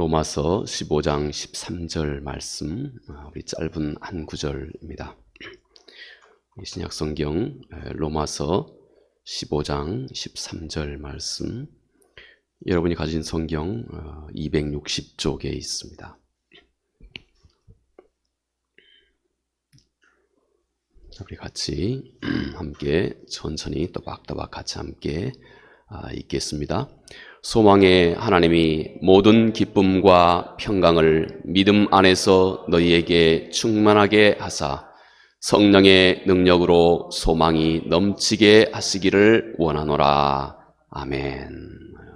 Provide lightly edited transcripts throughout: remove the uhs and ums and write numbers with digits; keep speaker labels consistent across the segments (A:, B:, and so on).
A: 로마서 15장 13절 말씀, 우리 짧은 한 구절입니다. 신약성경 로마서 15장 13절 말씀, 여러분이 가진 성경 260쪽에 있습니다. 우리 같이 함께 천천히 또박또박 같이 함께 읽겠습니다. 소망의 하나님이 모든 기쁨과 평강을 믿음 안에서 너희에게 충만하게 하사 성령의 능력으로 소망이 넘치게 하시기를 원하노라. 아멘.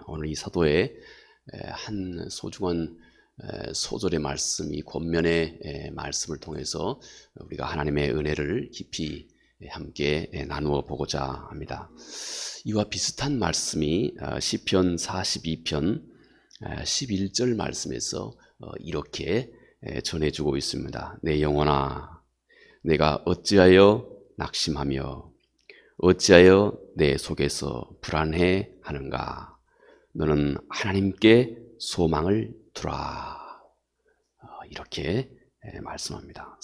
A: 오늘 이 사도의 한 소중한 소절의 말씀이 권면의 말씀을 통해서 우리가 하나님의 은혜를 깊이 함께 나누어 보고자 합니다. 이와 비슷한 말씀이 시편 42편 11절 말씀에서 이렇게 전해주고 있습니다. 내 영혼아, 내가 어찌하여 낙심하며 어찌하여 내 속에서 불안해 하는가? 너는 하나님께 소망을 두라. 이렇게 말씀합니다.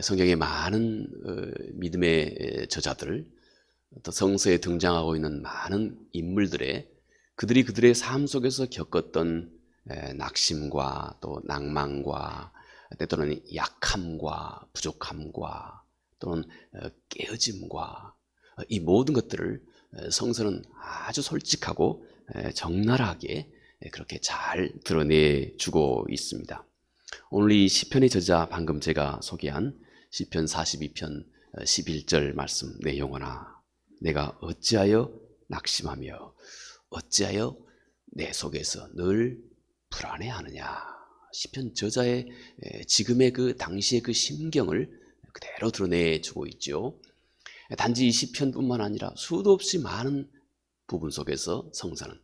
A: 성경의 많은 믿음의 저자들, 또 성서에 등장하고 있는 많은 인물들의 그들의 삶 속에서 겪었던 낙심과 또 낭만과 때로는 약함과 부족함과 또는 깨어짐과 이 모든 것들을 성서는 아주 솔직하고 적나라하게 그렇게 잘 드러내주고 있습니다. 오늘 이 시편의 저자 방금 제가 소개한 시편 42편 11절 말씀, 내 영혼아, 내가 어찌하여 낙심하며 어찌하여 내 속에서 늘 불안해하느냐. 시편 저자의 지금의 그 당시의 그 심경을 그대로 드러내주고 있죠. 단지 이 시편뿐만 아니라 수도 없이 많은 부분 속에서 성서는,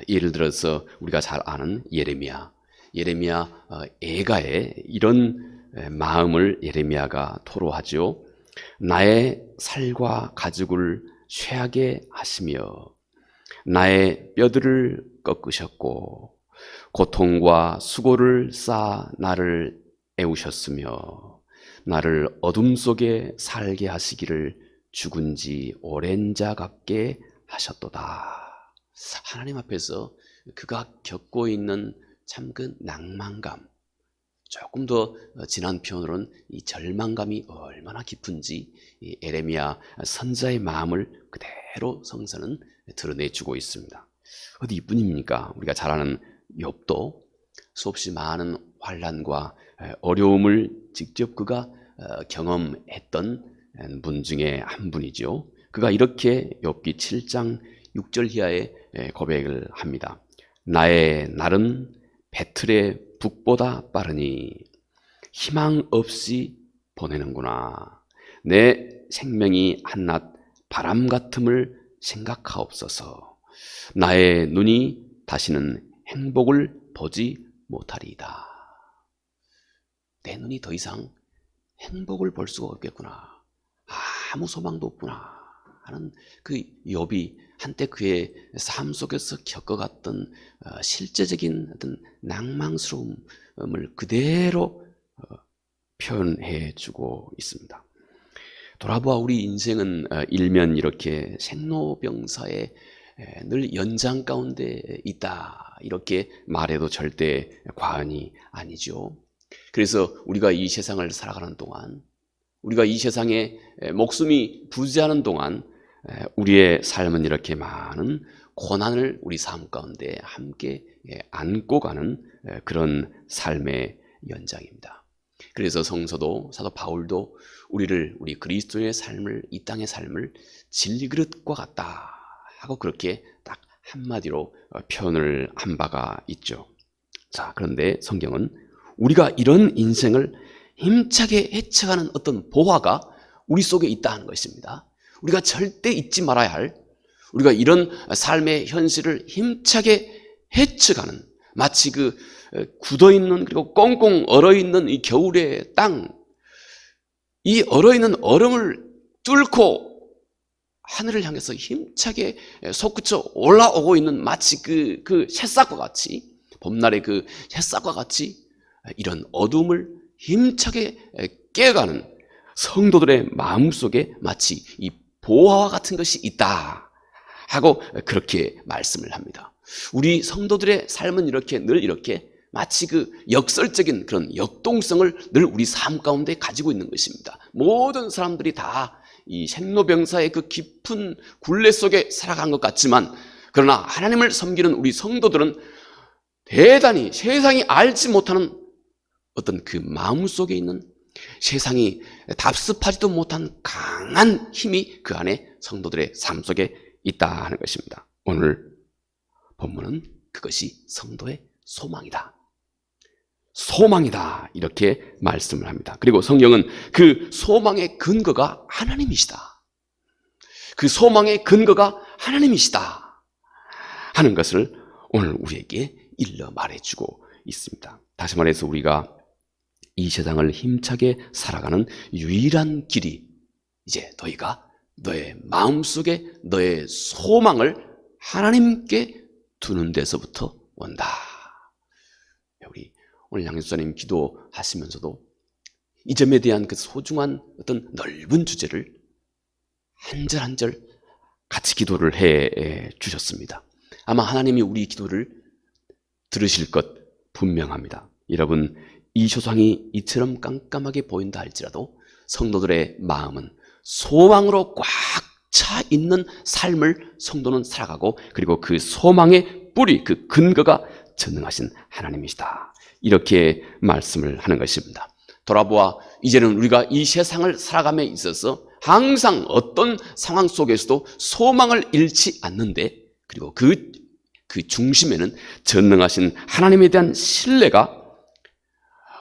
A: 예를 들어서 우리가 잘 아는 예레미야 애가의 이런 마음을 예레미야가 토로하죠. 나의 살과 가죽을 쇠하게 하시며 나의 뼈들을 꺾으셨고 고통과 수고를 쌓아 나를 애우셨으며 나를 어둠 속에 살게 하시기를 죽은 지 오랜 자 같게 하셨도다. 하나님 앞에서 그가 겪고 있는 참 그 낭만감, 조금 더 진한 표현으로는 이 절망감이 얼마나 깊은지 이 예레미야 선자의 마음을 그대로 성서는 드러내주고 있습니다. 어디 이뿐입니까? 우리가 잘 아는 욥도 수없이 많은 환난과 어려움을 직접 그가 경험했던 분 중에 한 분이죠. 그가 이렇게 욥기 7장 6절 이하에 고백을 합니다. 나의 날은 배틀의 북보다 빠르니 희망 없이 보내는구나. 내 생명이 한낱 바람 같음을 생각하옵소서. 나의 눈이 다시는 행복을 보지 못하리이다. 내 눈이 더 이상 행복을 볼 수가 없겠구나. 아무 소망도 없구나 하는 그 욥이 한때 그의 삶 속에서 겪어갔던 실제적인 어떤 낭망스러움을 그대로 표현해 주고 있습니다. 돌아보아 우리 인생은 일면 이렇게 생로병사의 늘 연장 가운데 있다, 이렇게 말해도 절대 과언이 아니죠. 그래서 우리가 이 세상을 살아가는 동안, 우리가 이 세상에 목숨이 부재하는 동안 우리의 삶은 이렇게 많은 고난을 우리 삶 가운데 함께 안고 가는 그런 삶의 연장입니다. 그래서 성서도 사도 바울도 우리 그리스도의 삶을, 이 땅의 삶을 진리그릇과 같다 하고 그렇게 딱 한마디로 표현을 한 바가 있죠. 자, 그런데 성경은 우리가 이런 인생을 힘차게 헤쳐가는 어떤 보화가 우리 속에 있다는 것입니다. 우리가 절대 잊지 말아야 할, 우리가 이런 삶의 현실을 힘차게 헤쳐가는, 마치 그 굳어있는 그리고 꽁꽁 얼어있는 이 겨울의 땅, 이 얼어있는 얼음을 뚫고 하늘을 향해서 힘차게 솟구쳐 올라오고 있는 마치 그 새싹과 같이 봄날의 그 햇살과 같이 이런 어둠을 힘차게 깨가는 성도들의 마음속에 마치 이 보화와 같은 것이 있다 하고 그렇게 말씀을 합니다. 우리 성도들의 삶은 이렇게 늘 이렇게 마치 그 역설적인 그런 역동성을 늘 우리 삶 가운데 가지고 있는 것입니다. 모든 사람들이 다 이 생로병사의 그 깊은 굴레 속에 살아간 것 같지만, 그러나 하나님을 섬기는 우리 성도들은 대단히 세상이 알지 못하는 어떤 그 마음 속에 있는 세상이 답습하지도 못한 강한 힘이 그 안에 성도들의 삶 속에 있다 하는 것입니다. 오늘 본문은 그것이 성도의 소망이다. 소망이다. 이렇게 말씀을 합니다. 그리고 성경은 그 소망의 근거가 하나님이시다. 그 소망의 근거가 하나님이시다 하는 것을 오늘 우리에게 일러 말해주고 있습니다. 다시 말해서 우리가 이 세상을 힘차게 살아가는 유일한 길이 이제 너희가 너의 마음속에 너의 소망을 하나님께 두는 데서부터 온다. 우리 오늘 양육사님 기도하시면서도 이 점에 대한 그 소중한 어떤 넓은 주제를 한 절 한 절 같이 기도를 해 주셨습니다. 아마 하나님이 우리 기도를 들으실 것 분명합니다. 여러분, 이 조상이 이처럼 깜깜하게 보인다 할지라도 성도들의 마음은 소망으로 꽉 차 있는 삶을 성도는 살아가고, 그리고 그 소망의 뿌리, 그 근거가 전능하신 하나님이시다. 이렇게 말씀을 하는 것입니다. 돌아보아 이제는 우리가 이 세상을 살아감에 있어서 항상 어떤 상황 속에서도 소망을 잃지 않는데, 그리고 그 중심에는 전능하신 하나님에 대한 신뢰가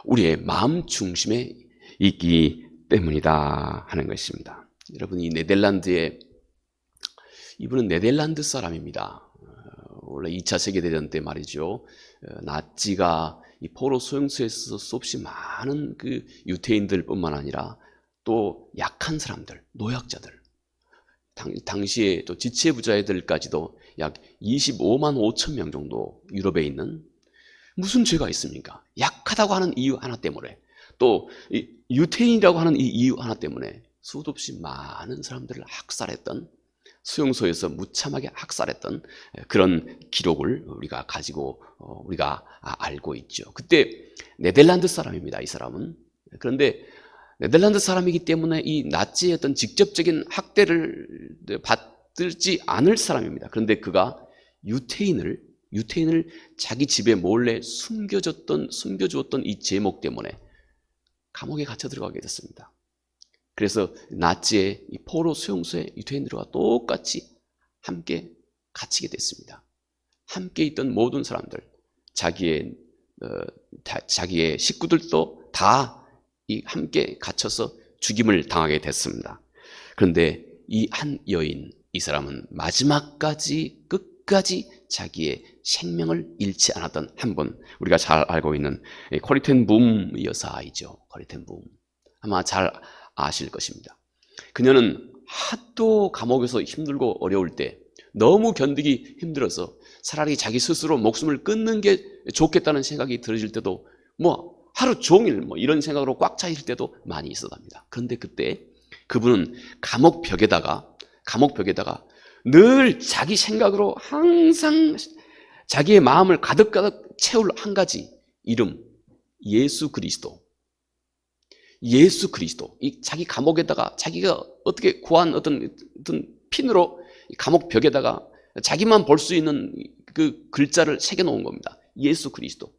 A: 우리의 마음 중심에 있기 때문이다 하는 것입니다. 여러분, 이분은 네덜란드 사람입니다. 원래 2차 세계대전 때 말이죠. 나치가 이 포로 소용소에서 수없이 많은 그 유태인들 뿐만 아니라 또 약한 사람들, 노약자들, 당시에 또 지체부자애들까지도 약 25만 5천 명 정도 유럽에 있는, 무슨 죄가 있습니까? 약하다고 하는 이유 하나 때문에, 또 유태인이라고 하는 이 이유 하나 때문에 수도 없이 많은 사람들을 학살했던, 수용소에서 무참하게 학살했던 그런 기록을 우리가 가지고 우리가 알고 있죠. 그때 네덜란드 사람입니다, 이 사람은. 그런데 네덜란드 사람이기 때문에 이 나치의 어떤 직접적인 학대를 받지 않을 사람입니다. 그런데 그가 유태인을 자기 집에 몰래 숨겨주었던 이 제목 때문에 감옥에 갇혀 들어가게 됐습니다. 그래서 나치의 이 포로 수용소에 유태인들과 똑같이 함께 갇히게 됐습니다. 함께 있던 모든 사람들, 자기의 식구들도 다 함께 갇혀서 죽임을 당하게 됐습니다. 그런데 이 한 여인, 이 사람은 마지막까지 끝까지 자기의 생명을 잃지 않았던 한 분, 우리가 잘 알고 있는 코리 텐 붐 여사이죠. 코리 텐 붐. 아마 잘 아실 것입니다. 그녀는 하도 감옥에서 힘들고 어려울 때 너무 견디기 힘들어서 차라리 자기 스스로 목숨을 끊는 게 좋겠다는 생각이 들어질 때도 하루 종일 이런 생각으로 꽉 차 있을 때도 많이 있었답니다. 그런데 그때 그분은 감옥 벽에다가 늘 자기 생각으로 항상 자기의 마음을 가득가득 채울 한 가지 이름, 예수 그리스도. 이 자기 감옥에다가 자기가 어떻게 구한 어떤 핀으로 감옥 벽에다가 자기만 볼 수 있는 그 글자를 새겨 놓은 겁니다. 예수 그리스도.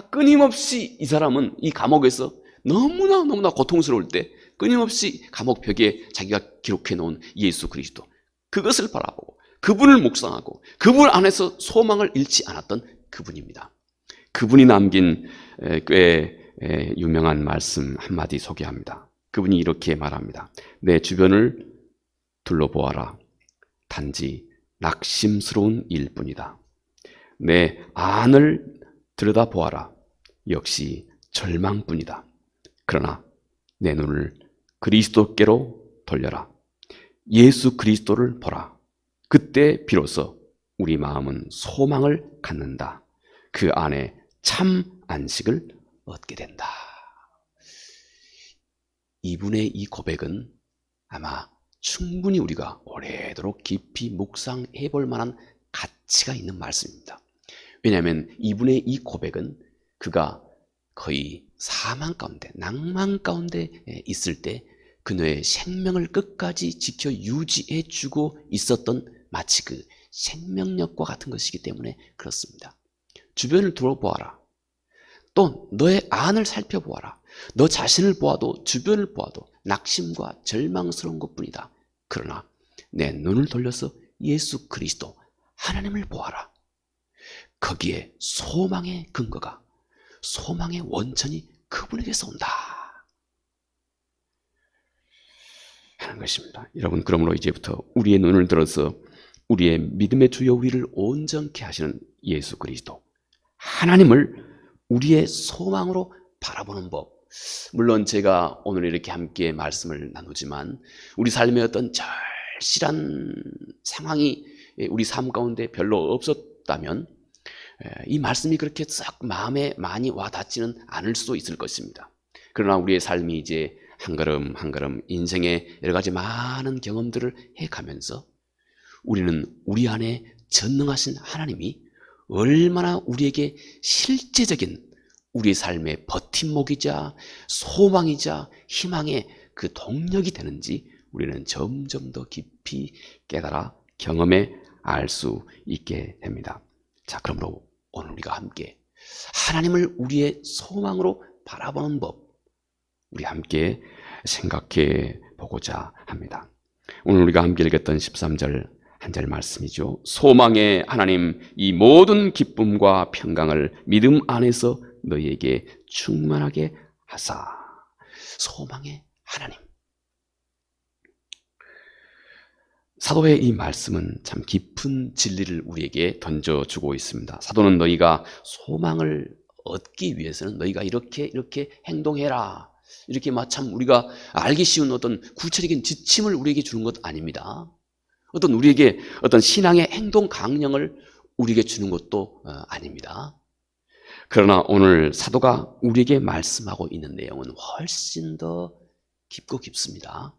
A: 끊임없이 이 사람은 이 감옥에서 너무나 고통스러울 때 끊임없이 감옥 벽에 자기가 기록해 놓은 예수 그리스도, 그것을 바라보고 그분을 묵상하고 그분 안에서 소망을 잃지 않았던 그분입니다. 그분이 남긴 꽤 유명한 말씀 한마디 소개합니다. 그분이 이렇게 말합니다. 내 주변을 둘러보아라. 단지 낙심스러운 일뿐이다. 내 안을 들여다보아라. 역시 절망뿐이다. 그러나 내 눈을 그리스도께로 돌려라. 예수 그리스도를 보라. 그때 비로소 우리 마음은 소망을 갖는다. 그 안에 참 안식을 얻게 된다. 이분의 이 고백은 아마 충분히 우리가 오래도록 깊이 묵상해 볼 만한 가치가 있는 말씀입니다. 왜냐하면 이분의 이 고백은 그가 거의 사망 가운데, 낭만 가운데 있을 때 그녀의 생명을 끝까지 지켜 유지해 주고 있었던 마치 그 생명력과 같은 것이기 때문에 그렇습니다. 주변을 둘러보아라. 또 너의 안을 살펴보아라. 너 자신을 보아도 주변을 보아도 낙심과 절망스러운 것뿐이다. 그러나 내 눈을 돌려서 예수 그리스도 하나님을 보아라. 거기에 소망의 근거가, 소망의 원천이 그분에게서 온다 하는 것입니다. 여러분, 그러므로 이제부터 우리의 눈을 들어서 우리의 믿음의 주여 우리를 온전케 하시는 예수 그리스도 하나님을 우리의 소망으로 바라보는 법. 물론 제가 오늘 이렇게 함께 말씀을 나누지만 우리 삶의 어떤 절실한 상황이 우리 삶 가운데 별로 없었다면 이 말씀이 그렇게 썩 마음에 많이 와닿지는 않을 수도 있을 것입니다. 그러나 우리의 삶이 이제 한 걸음 한 걸음 인생의 여러 가지 많은 경험들을 해가면서 우리는 우리 안에 전능하신 하나님이 얼마나 우리에게 실제적인 우리 삶의 버팀목이자 소망이자 희망의 그 동력이 되는지 우리는 점점 더 깊이 깨달아 경험해 알 수 있게 됩니다. 자, 그러므로 오늘 우리가 함께 하나님을 우리의 소망으로 바라보는 법, 우리 함께 생각해 보고자 합니다. 오늘 우리가 함께 읽었던 13절 한 절 말씀이죠. 소망의 하나님, 이 모든 기쁨과 평강을 믿음 안에서 너희에게 충만하게 하사. 소망의 하나님. 사도의 이 말씀은 참 깊은 진리를 우리에게 던져주고 있습니다. 사도는 너희가 소망을 얻기 위해서는 너희가 이렇게 행동해라, 이렇게 참 우리가 알기 쉬운 어떤 구체적인 지침을 우리에게 주는 것 아닙니다. 어떤 우리에게 어떤 신앙의 행동 강령을 우리에게 주는 것도 아닙니다. 그러나 오늘 사도가 우리에게 말씀하고 있는 내용은 훨씬 더 깊고 깊습니다.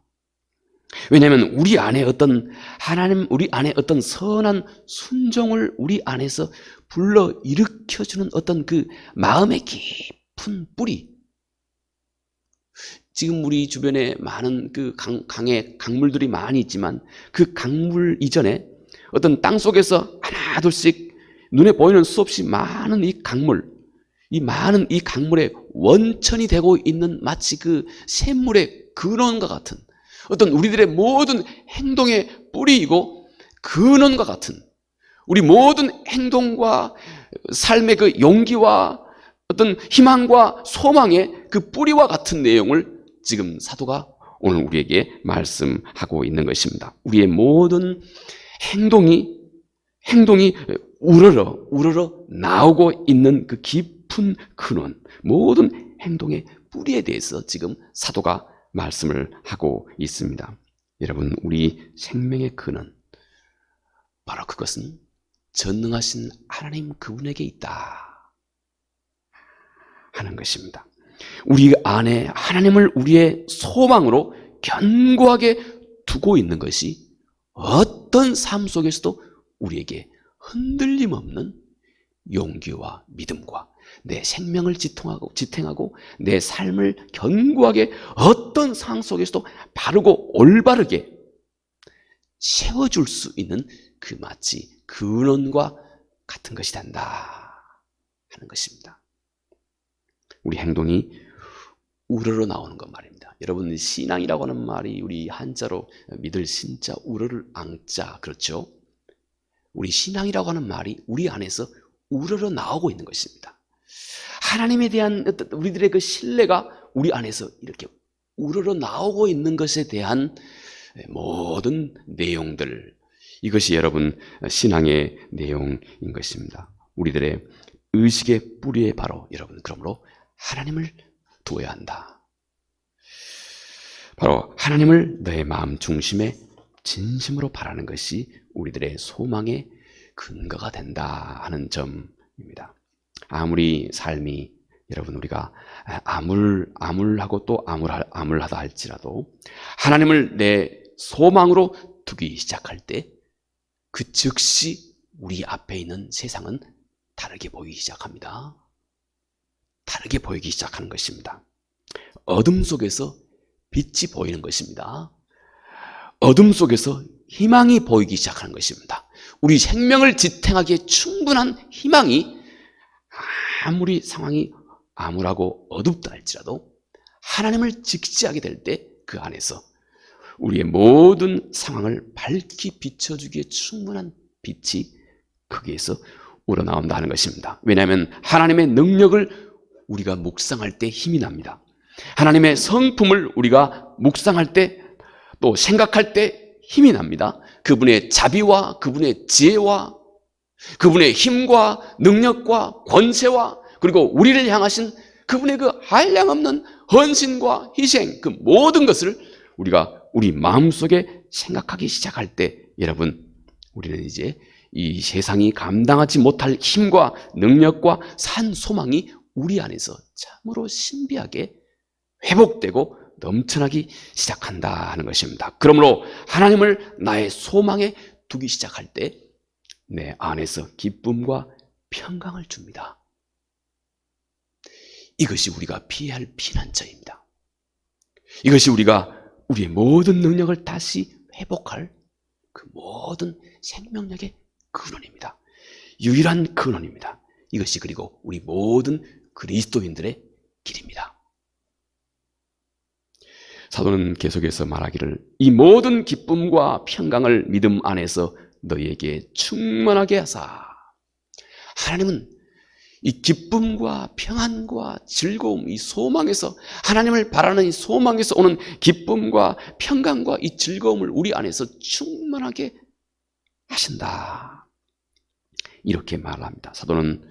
A: 왜냐하면 우리 안에 어떤 하나님, 우리 안에 어떤 선한 순종을 우리 안에서 불러 일으켜주는 어떤 그 마음의 깊은 뿌리, 지금 우리 주변에 많은 그 강물들이 많이 있지만 그 강물 이전에 어떤 땅 속에서 하나 둘씩 눈에 보이는 수없이 많은 이 강물, 이 많은 이 강물의 원천이 되고 있는 마치 그 샘물의 근원과 같은 어떤 우리들의 모든 행동의 뿌리이고 근원과 같은 우리 모든 행동과 삶의 그 용기와 어떤 희망과 소망의 그 뿌리와 같은 내용을 지금 사도가 오늘 우리에게 말씀하고 있는 것입니다. 우리의 모든 행동이 우러러 나오고 있는 그 깊은 근원, 모든 행동의 뿌리에 대해서 지금 사도가 말씀을 하고 있습니다. 여러분, 우리 생명의 근원, 바로 그것은 전능하신 하나님 그분에게 있다 하는 것입니다. 우리 안에 하나님을 우리의 소망으로 견고하게 두고 있는 것이 어떤 삶 속에서도 우리에게 흔들림 없는 용기와 믿음과 내 생명을 지탱하고 내 삶을 견고하게 어떤 상황 속에서도 바르고 올바르게 세워줄 수 있는 그 마치 근원과 같은 것이 된다 하는 것입니다. 우리 행동이 우러러 나오는 것 말입니다. 여러분, 신앙이라고 하는 말이 우리 한자로 믿을 신자 우러를 앙자, 그렇죠? 우리 신앙이라고 하는 말이 우리 안에서 우러러 나오고 있는 것입니다. 하나님에 대한 우리들의 그 신뢰가 우리 안에서 이렇게 우러러 나오고 있는 것에 대한 모든 내용들, 이것이 여러분 신앙의 내용인 것입니다. 우리들의 의식의 뿌리에 바로 여러분, 그러므로 하나님을 두어야 한다. 바로 하나님을 너의 마음 중심에 진심으로 바라는 것이 우리들의 소망의 근거가 된다 하는 점입니다. 아무리 삶이 여러분 우리가 암울하고 또 암울하다 할지라도 하나님을 내 소망으로 두기 시작할 때 그 즉시 우리 앞에 있는 세상은 다르게 보이기 시작합니다. 다르게 보이기 시작하는 것입니다. 어둠 속에서 빛이 보이는 것입니다. 어둠 속에서 희망이 보이기 시작하는 것입니다. 우리 생명을 지탱하기에 충분한 희망이 아무리 상황이 암울하고 어둡다 할지라도 하나님을 직시하게 될 때 그 안에서 우리의 모든 상황을 밝히 비춰주기에 충분한 빛이 거기에서 우러나온다는 것입니다. 왜냐하면 하나님의 능력을 우리가 묵상할 때 힘이 납니다. 하나님의 성품을 우리가 묵상할 때 또 생각할 때 힘이 납니다. 그분의 자비와 그분의 지혜와 그분의 힘과 능력과 권세와 그리고 우리를 향하신 그분의 그 한량없는 헌신과 희생, 그 모든 것을 우리가 우리 마음속에 생각하기 시작할 때 여러분 우리는 이제 이 세상이 감당하지 못할 힘과 능력과 산 소망이 우리 안에서 참으로 신비하게 회복되고 넘쳐나기 시작한다 하는 것입니다. 그러므로 하나님을 나의 소망에 두기 시작할 때 내 안에서 기쁨과 평강을 줍니다. 이것이 우리가 피해야 할 피난처입니다. 이것이 우리가 우리의 모든 능력을 다시 회복할 그 모든 생명력의 근원입니다. 유일한 근원입니다. 이것이 그리고 우리 모든 그리스도인들의 길입니다. 사도는 계속해서 말하기를 이 모든 기쁨과 평강을 믿음 안에서 너희에게 충만하게 하사. 하나님은 이 기쁨과 평안과 즐거움, 이 소망에서 하나님을 바라는 이 소망에서 오는 기쁨과 평강과 이 즐거움을 우리 안에서 충만하게 하신다. 이렇게 말합니다. 사도는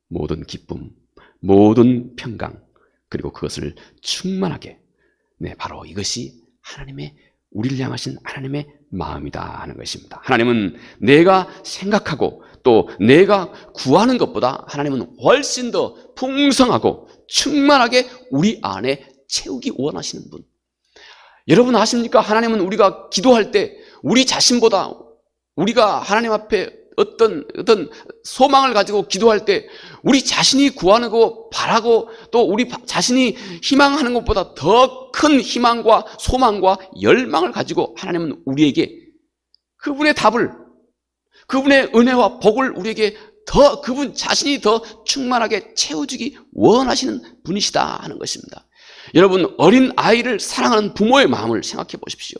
A: 모든 기쁨, 모든 평강, 그리고 그것을 충만하게, 바로 이것이 하나님의 우리를 향하신 하나님의 마음이다 하는 것입니다. 하나님은 내가 생각하고 또 내가 구하는 것보다 하나님은 훨씬 더 풍성하고 충만하게 우리 안에 채우기 원하시는 분. 여러분 아십니까? 하나님은 우리가 기도할 때 우리 자신보다 우리가 하나님 앞에 어떤 소망을 가지고 기도할 때 우리 자신이 구하는 거 바라고 또 우리 자신이 희망하는 것보다 더 큰 희망과 소망과 열망을 가지고 하나님은 우리에게 그분의 답을, 그분의 은혜와 복을 우리에게 더 그분 자신이 더 충만하게 채워주기 원하시는 분이시다 하는 것입니다. 여러분 어린 아이를 사랑하는 부모의 마음을 생각해 보십시오.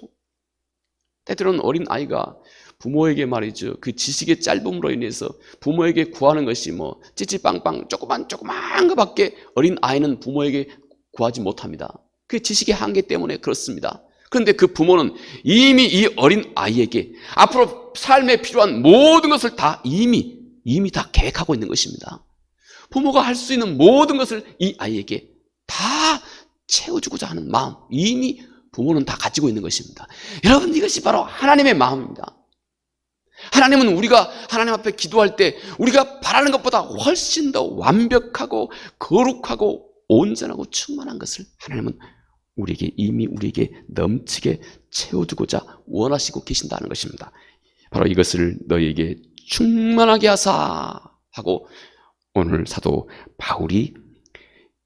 A: 때때로는 어린 아이가 부모에게 말이죠, 그 지식의 짧음으로 인해서 부모에게 구하는 것이 뭐 찌찌빵빵 조그만 것밖에 어린 아이는 부모에게 구하지 못합니다. 그 지식의 한계 때문에 그렇습니다. 그런데 그 부모는 이미 이 어린 아이에게 앞으로 삶에 필요한 모든 것을 다 이미 다 계획하고 있는 것입니다. 부모가 할 수 있는 모든 것을 이 아이에게 다 채워주고자 하는 마음, 이미 부모는 다 가지고 있는 것입니다. 여러분 이것이 바로 하나님의 마음입니다. 하나님은 우리가 하나님 앞에 기도할 때 우리가 바라는 것보다 훨씬 더 완벽하고 거룩하고 온전하고 충만한 것을 하나님은 이미 우리에게 넘치게 채워주고자 원하시고 계신다는 것입니다. 바로 이것을 너희에게 충만하게 하사 하고 오늘 사도 바울이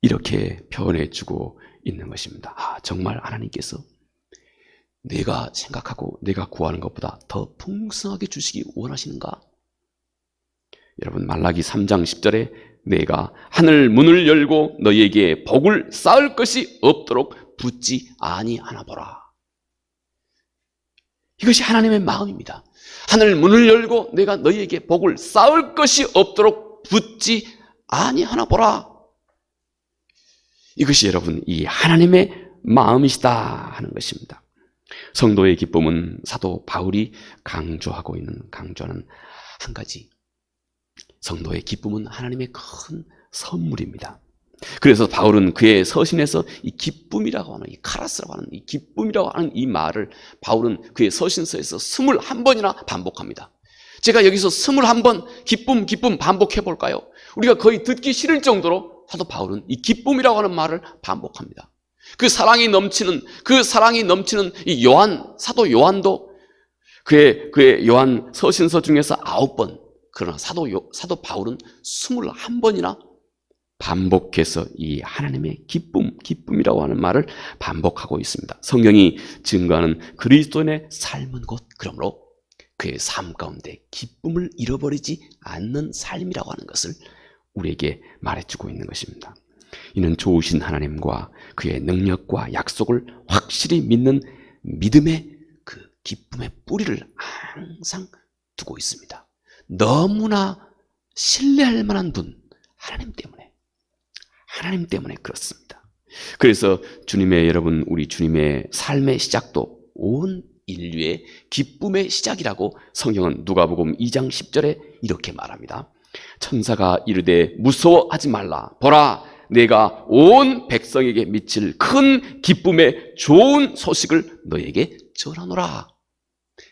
A: 이렇게 표현해주고 있는 것입니다. 정말 하나님께서 내가 생각하고 내가 구하는 것보다 더 풍성하게 주시기 원하시는가? 여러분 말라기 3장 10절에 내가 하늘 문을 열고 너희에게 복을 쌓을 것이 없도록 붙지 아니하나 보라. 이것이 하나님의 마음입니다. 하늘 문을 열고 내가 너희에게 복을 쌓을 것이 없도록 붙지 아니하나 보라. 이것이 여러분 이 하나님의 마음이시다 하는 것입니다. 성도의 기쁨은 사도 바울이 강조하는 한 가지, 성도의 기쁨은 하나님의 큰 선물입니다. 그래서 바울은 그의 서신에서 이 기쁨이라고 하는, 이 카라스라고 하는, 이 기쁨이라고 하는 이 말을 바울은 그의 서신서에서 21번이나 반복합니다. 제가 여기서 21번 기쁨 반복해 볼까요? 우리가 거의 듣기 싫을 정도로 사도 바울은 이 기쁨이라고 하는 말을 반복합니다. 그 사랑이 넘치는 이 사도 요한도 그의 요한 서신서 중에서 9번, 그러나 사도 바울은 21번이나 반복해서 이 하나님의 기쁨이라고 하는 말을 반복하고 있습니다. 성경이 증거하는 그리스도인의 삶은 곧 그러므로 그의 삶 가운데 기쁨을 잃어버리지 않는 삶이라고 하는 것을 우리에게 말해주고 있는 것입니다. 이는 좋으신 하나님과 그의 능력과 약속을 확실히 믿는 믿음의 그 기쁨의 뿌리를 항상 두고 있습니다. 너무나 신뢰할 만한 분, 하나님 때문에 그렇습니다. 그래서 우리 주님의 삶의 시작도 온 인류의 기쁨의 시작이라고 성경은 누가복음 2장 10절에 이렇게 말합니다. 천사가 이르되 무서워하지 말라. 보라, 내가 온 백성에게 미칠 큰 기쁨의 좋은 소식을 너에게 전하노라.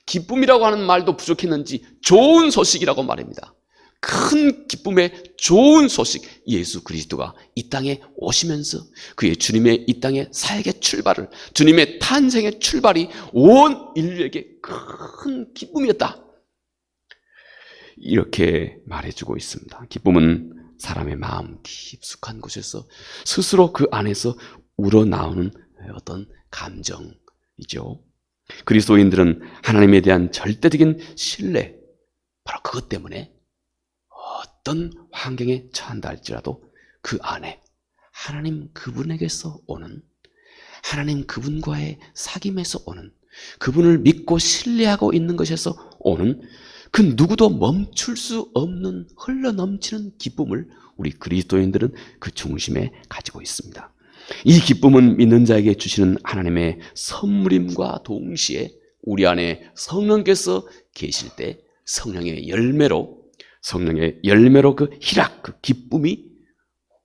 A: 기쁨이라고 하는 말도 부족했는지 좋은 소식이라고 말합니다. 큰 기쁨의 좋은 소식, 예수 그리스도가 이 땅에 오시면서 그의 주님의 이 땅의 사역의 출발을, 주님의 탄생의 출발이 온 인류에게 큰 기쁨이었다, 이렇게 말해주고 있습니다. 기쁨은 사람의 마음 깊숙한 곳에서 스스로 그 안에서 우러나오는 어떤 감정이죠. 그리스도인들은 하나님에 대한 절대적인 신뢰, 바로 그것 때문에 어떤 환경에 처한다 할지라도 그 안에 하나님 그분에게서 오는, 하나님 그분과의 사귐에서 오는, 그분을 믿고 신뢰하고 있는 것에서 오는 그 누구도 멈출 수 없는 흘러넘치는 기쁨을 우리 그리스도인들은 그 중심에 가지고 있습니다. 이 기쁨은 믿는 자에게 주시는 하나님의 선물임과 동시에 우리 안에 성령께서 계실 때 성령의 열매로 그 희락, 그 기쁨이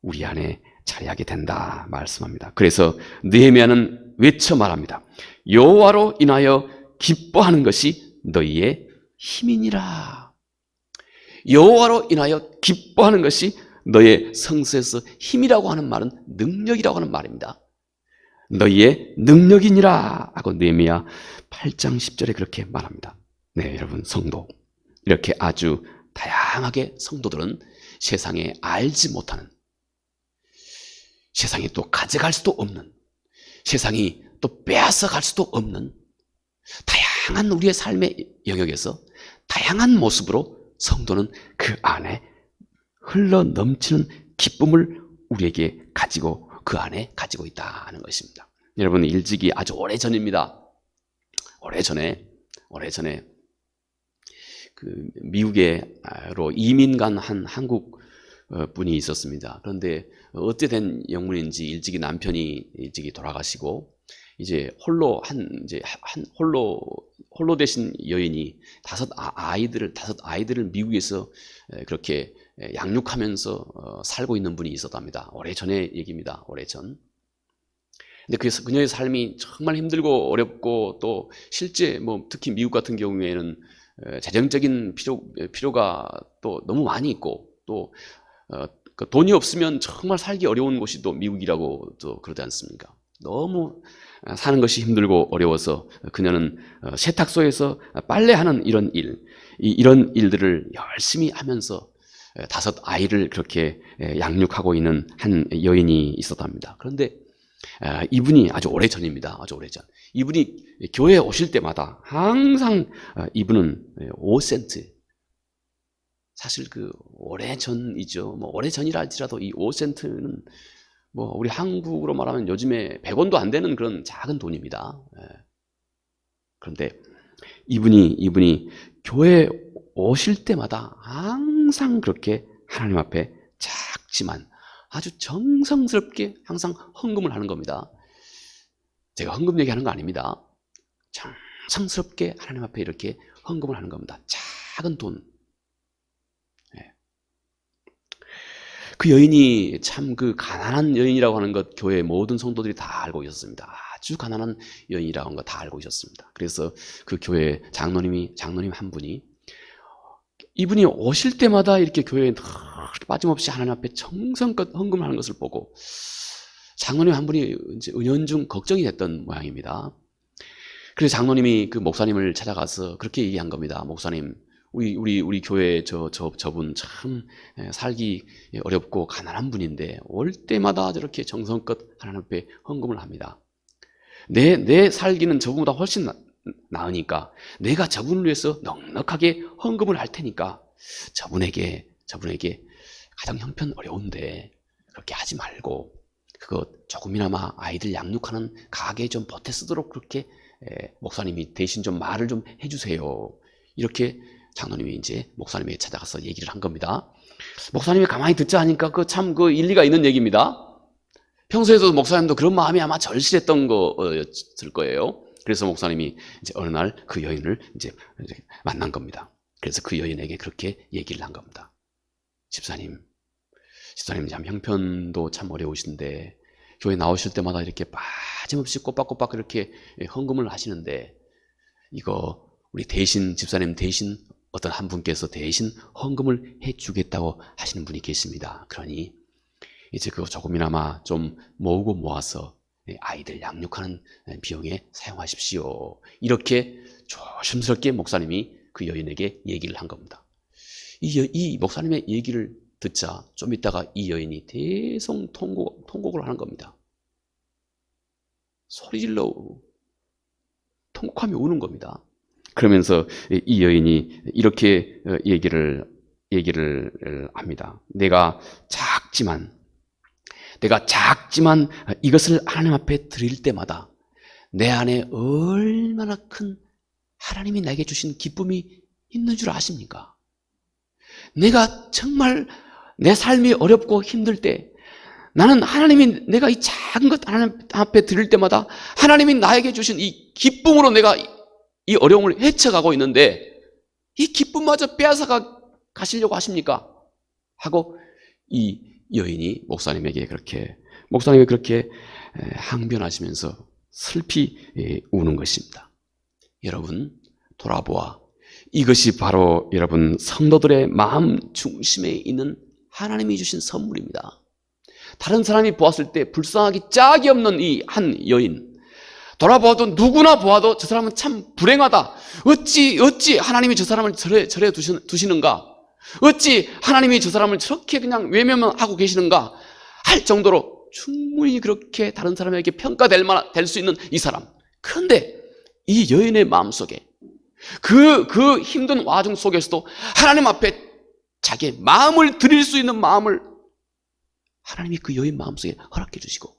A: 우리 안에 자리하게 된다 말씀합니다. 그래서 느헤미야는 외쳐 말합니다. 여호와로 인하여 기뻐하는 것이 너희의 힘이니라. 여호와로 인하여 기뻐하는 것이 너의 성소에서 힘이라고 하는 말은 능력이라고 하는 말입니다. 너희의 능력이니라 하고 느헤미야 8장 10절에 그렇게 말합니다. 네, 여러분, 성도, 이렇게 아주 다양하게 성도들은 세상에 알지 못하는, 세상이 또 가져갈 수도 없는, 세상이 또 빼앗아 갈 수도 없는 다양한 우리의 삶의 영역에서 다양한 모습으로 성도는 그 안에 흘러 넘치는 기쁨을 우리에게 그 안에 가지고 있다는 것입니다. 여러분, 일찍이 아주 오래전입니다. 오래전에 그 미국으로 이민 간 한 한국 분이 있었습니다. 그런데 어찌 된 영문인지 일찍이 남편이 일찍이 돌아가시고 이제 홀로 되신 여인이 다섯 아이들을 미국에서 그렇게 양육하면서 살고 있는 분이 있었답니다. 오래전의 얘기입니다. 오래전. 근데 그녀의 삶이 정말 힘들고 어렵고, 또 실제 특히 미국 같은 경우에는 재정적인 필요가 또 너무 많이 있고, 또 돈이 없으면 정말 살기 어려운 곳이 또 미국이라고 또 그러지 않습니까? 너무 사는 것이 힘들고 어려워서 그녀는 세탁소에서 빨래하는 이런 일들을 열심히 하면서 5 아이를 그렇게 양육하고 있는 한 여인이 있었답니다. 그런데 이분이 아주 오래전입니다. 아주 오래전. 이분이 교회에 오실 때마다 항상 이분은 5센트, 사실 그 오래전이죠. 오래전이라 할지라도 이 5센트는 우리 한국으로 말하면 요즘에 100원도 안 되는 그런 작은 돈입니다. 그런데 이분이 교회에 오실 때마다 항상 그렇게 하나님 앞에 작지만 아주 정성스럽게 항상 헌금을 하는 겁니다. 제가 헌금 얘기하는 거 아닙니다. 정성스럽게 하나님 앞에 이렇게 헌금을 하는 겁니다. 작은 돈. 그 여인이 참 그 가난한 여인이라고 하는 것 교회 모든 성도들이 다 알고 있었습니다. 아주 가난한 여인이라고 하는 거 다 알고 있었습니다. 그래서 그 교회 장로님 한 분이 이분이 오실 때마다 이렇게 교회에 빠짐없이 하나님 앞에 정성껏 헌금을 하는 것을 보고 장로님 한 분이 이제 은연중 걱정이 됐던 모양입니다. 그래서 장로님이 그 목사님을 찾아가서 그렇게 얘기한 겁니다. 목사님, 우리 교회 저분 참 살기 어렵고 가난한 분인데 올 때마다 저렇게 정성껏 하나님 앞에 헌금을 합니다. 내 살기는 저분보다 훨씬 나으니까 내가 저분을 위해서 넉넉하게 헌금을 할 테니까 저분에게 가정 형편 어려운데 그렇게 하지 말고 그거 조금이나마 아이들 양육하는 가게에 좀 보태 쓰도록 그렇게 목사님이 대신 좀 말을 좀 해주세요. 이렇게 장로님이 이제 목사님에게 찾아가서 얘기를 한 겁니다. 목사님이 가만히 듣자 하니까 그 일리가 있는 얘기입니다. 평소에도 목사님도 그런 마음이 아마 절실했던 거였을 거예요. 그래서 목사님이 이제 어느 날 그 여인을 이제 만난 겁니다. 그래서 그 여인에게 그렇게 얘기를 한 겁니다. 집사님 참 형편도 참 어려우신데 교회 나오실 때마다 이렇게 빠짐없이 꼬박꼬박 이렇게 헌금을 하시는데 이거 우리 대신 집사님 대신 어떤 한 분께서 대신 헌금을 해주겠다고 하시는 분이 계십니다. 그러니 이제 그거 조금이나마 좀 모으고 모아서 아이들 양육하는 비용에 사용하십시오. 이렇게 조심스럽게 목사님이 그 여인에게 얘기를 한 겁니다. 이 목사님의 얘기를 듣자 좀 있다가 이 여인이 대성통곡을 하는 겁니다. 소리질러 통곡하며 우는 겁니다. 그러면서 이 여인이 이렇게 얘기를 합니다. 내가 작지만 이것을 하나님 앞에 드릴 때마다 내 안에 얼마나 큰 하나님이 나에게 주신 기쁨이 있는 줄 아십니까? 내가 정말 내 삶이 어렵고 힘들 때 나는 하나님이 내가 이 작은 것 하나님 앞에 드릴 때마다 하나님이 나에게 주신 이 기쁨으로 내가 이 어려움을 헤쳐가고 있는데 이 기쁨마저 빼앗아 가시려고 하십니까? 하고 이 여인이 목사님에게 그렇게 항변하시면서 슬피 우는 것입니다. 여러분 돌아보아 이것이 바로 여러분 성도들의 마음 중심에 있는 하나님이 주신 선물입니다. 다른 사람이 보았을 때 불쌍하기 짝이 없는 이 한 여인 돌아보아도 누구나 보아도 저 사람은 참 불행하다. 어찌 하나님이 저 사람을 저래 두시는가? 어찌 하나님이 저 사람을 저렇게 그냥 외면만 하고 계시는가? 할 정도로 충분히 그렇게 다른 사람에게 평가될 수 있는 이 사람. 그런데 이 여인의 마음속에 그 힘든 와중 속에서도 하나님 앞에 자기의 마음을 드릴 수 있는 마음을 하나님이 그 여인 마음속에 허락해 주시고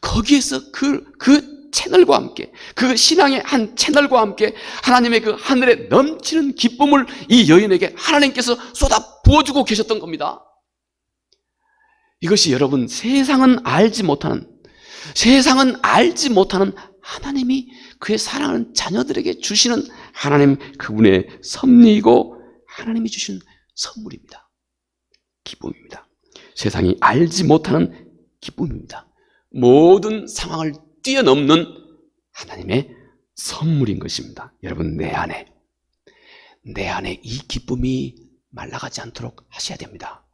A: 거기에서 그 채널과 함께 그 신앙의 한 채널과 함께 하나님의 그 하늘에 넘치는 기쁨을 이 여인에게 하나님께서 쏟아 부어주고 계셨던 겁니다. 이것이 여러분 세상은 알지 못하는 하나님이 그의 사랑하는 자녀들에게 주시는 하나님 그분의 섭리이고 하나님이 주신 선물입니다. 기쁨입니다. 세상이 알지 못하는 기쁨입니다. 모든 상황을 뛰어넘는 하나님의 선물인 것입니다. 여러분 내 안에 이 기쁨이 말라가지 않도록 하셔야 됩니다.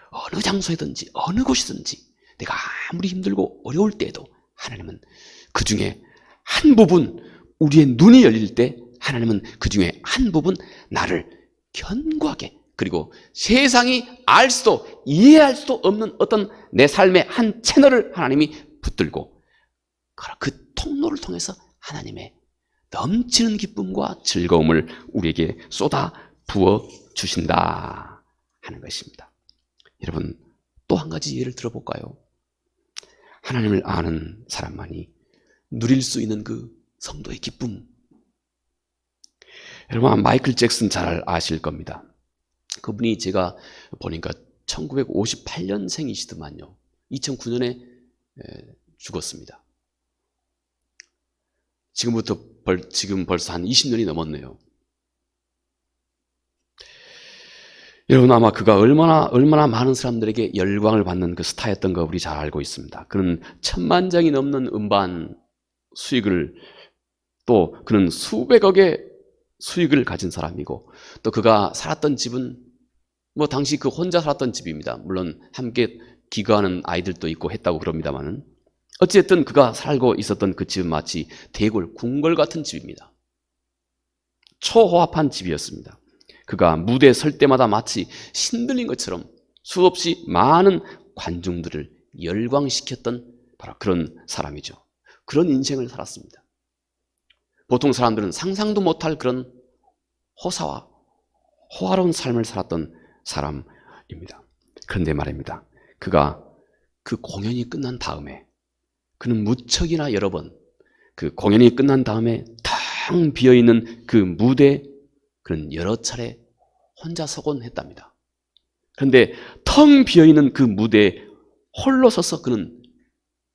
A: 어느 장소에든지 어느 곳이든지 내가 아무리 힘들고 어려울 때에도 하나님은 그 중에 한 부분 우리의 눈이 열릴 때 하나님은 그 중에 한 부분 나를 견고하게 그리고 세상이 알 수도 이해할 수도 없는 어떤 내 삶의 한 채널을 하나님이 붙들고 그 통로를 통해서 하나님의 넘치는 기쁨과 즐거움을 우리에게 쏟아 부어 주신다 하는 것입니다. 여러분 또 한 가지 예를 들어볼까요? 하나님을 아는 사람만이 누릴 수 있는 그 성도의 기쁨. 여러분 마이클 잭슨 잘 아실 겁니다. 그분이 제가 보니까 1958년생이시더만요. 2009년에 죽었습니다. 지금 벌써 한 20년이 넘었네요. 여러분 아마 그가 얼마나 많은 사람들에게 열광을 받는 그 스타였던 거 우리 잘 알고 있습니다. 그는 1000만 장이 넘는 음반 수익을 또 그는 수백억의 수익을 가진 사람이고 또 그가 살았던 집은 뭐 당시 그 혼자 살았던 집입니다. 물론 함께 기거하는 아이들도 있고 했다고 그럽니다만은 어쨌든 그가 살고 있었던 그 집은 마치 대궐, 궁궐 같은 집입니다. 초호합한 집이었습니다. 그가 무대에 설 때마다 마치 신들린 것처럼 수없이 많은 관중들을 열광시켰던 바로 그런 사람이죠. 그런 인생을 살았습니다. 보통 사람들은 상상도 못할 그런 호사와 호화로운 삶을 살았던 사람입니다. 그런데 말입니다. 그가 그 공연이 끝난 다음에 그는 무척이나 여러 번 그 공연이 끝난 다음에 텅 비어있는 그 무대에 그는 여러 차례 혼자 서곤 했답니다. 그런데 텅 비어있는 그 무대에 홀로 서서 그는